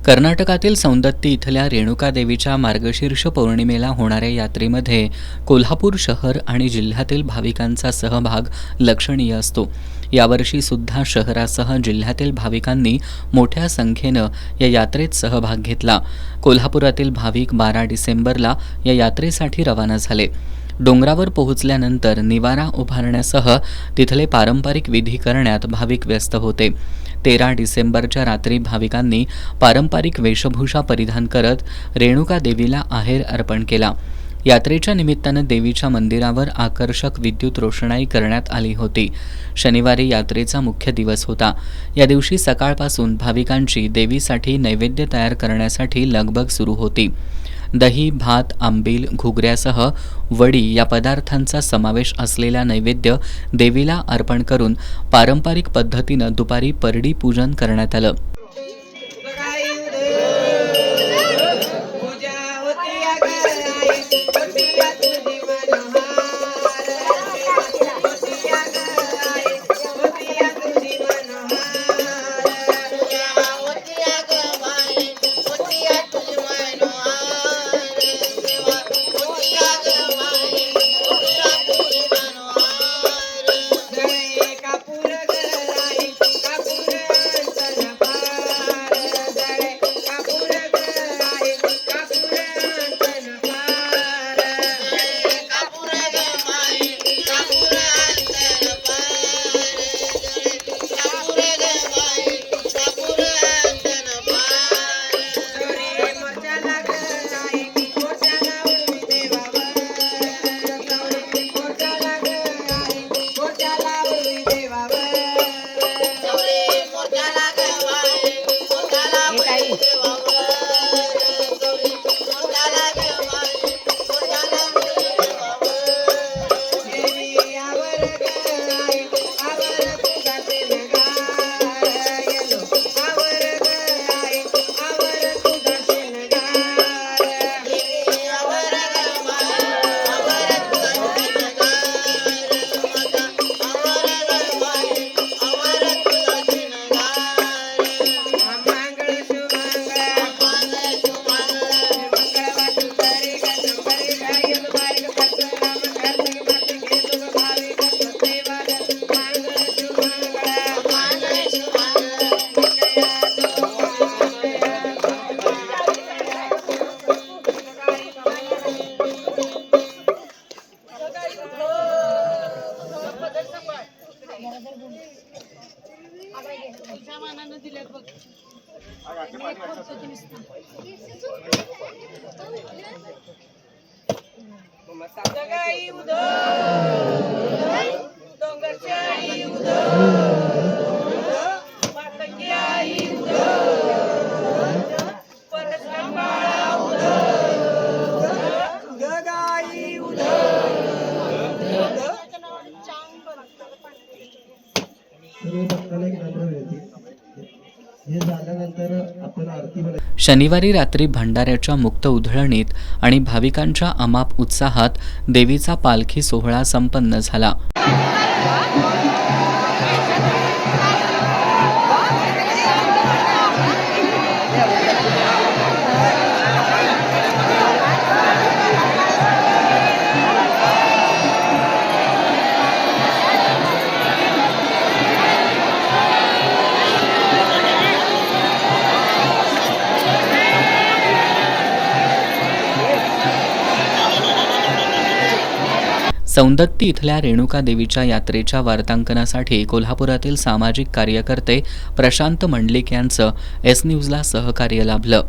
कर्नाटकातील सौंदत्ती इथल्या रेणुका देवीच्या मार्गशीर्ष पौर्णिमेला होणाऱ्या यात्रेमध्ये कोल्हापूर शहर आणि जिल्ह्यातील भाविकांचा सहभाग लक्षणीय असतो. यावर्षी सुद्धा शहरासह जिल्ह्यातील भाविकांनी मोठ्या संख्येनं या यात्रेत सहभाग घेतला. कोल्हापुरातील भाविक 12 डिसेंबरला या यात्रेसाठी रवाना झाले. डोंगरावर पोहोचल्यानंतर निवारा उभारण्यासह तिथले पारंपरिक विधी करण्यात भाविक व्यस्त होते. 13 डिसेंबरच्या रात्री भाविकांनी पारंपरिक वेशभूषा परिधान करत रेणुका देवीला आहेर अर्पण केला. यात्रेच्या निमित्तानं देवीच्या मंदिरावर आकर्षक विद्युत रोषणाई करण्यात आली होती. शनिवारी यात्रेचा मुख्य दिवस होता. या दिवशी सकाळपासून भाविकांची देवीसाठी नैवेद्य तयार करण्यासाठी लगबग सुरू होती. दही, भात, आंबील, घुगऱ्यासह वडी या पदार्थांचा समावेश असलेला नैवेद्य देवीला अर्पण करून पारंपरिक पद्धतीनं दुपारी परडी पूजन करण्यात आलं. शनिवारी रात्री भंडाऱ्याच्या मुक्त उधळणीत आणि भाविकांच्या अमाप उत्साहात देवीचा पालखी सोहळा संपन्न झाला. सौंदत्ती इथल्या रेणुका देवीच्या यात्रेच्या वार्तांकनासाठी कोल्हापुरातील सामाजिक कार्यकर्ते प्रशांत मंडलिक यांचं एस न्यूजला सहकार्य लाभलं.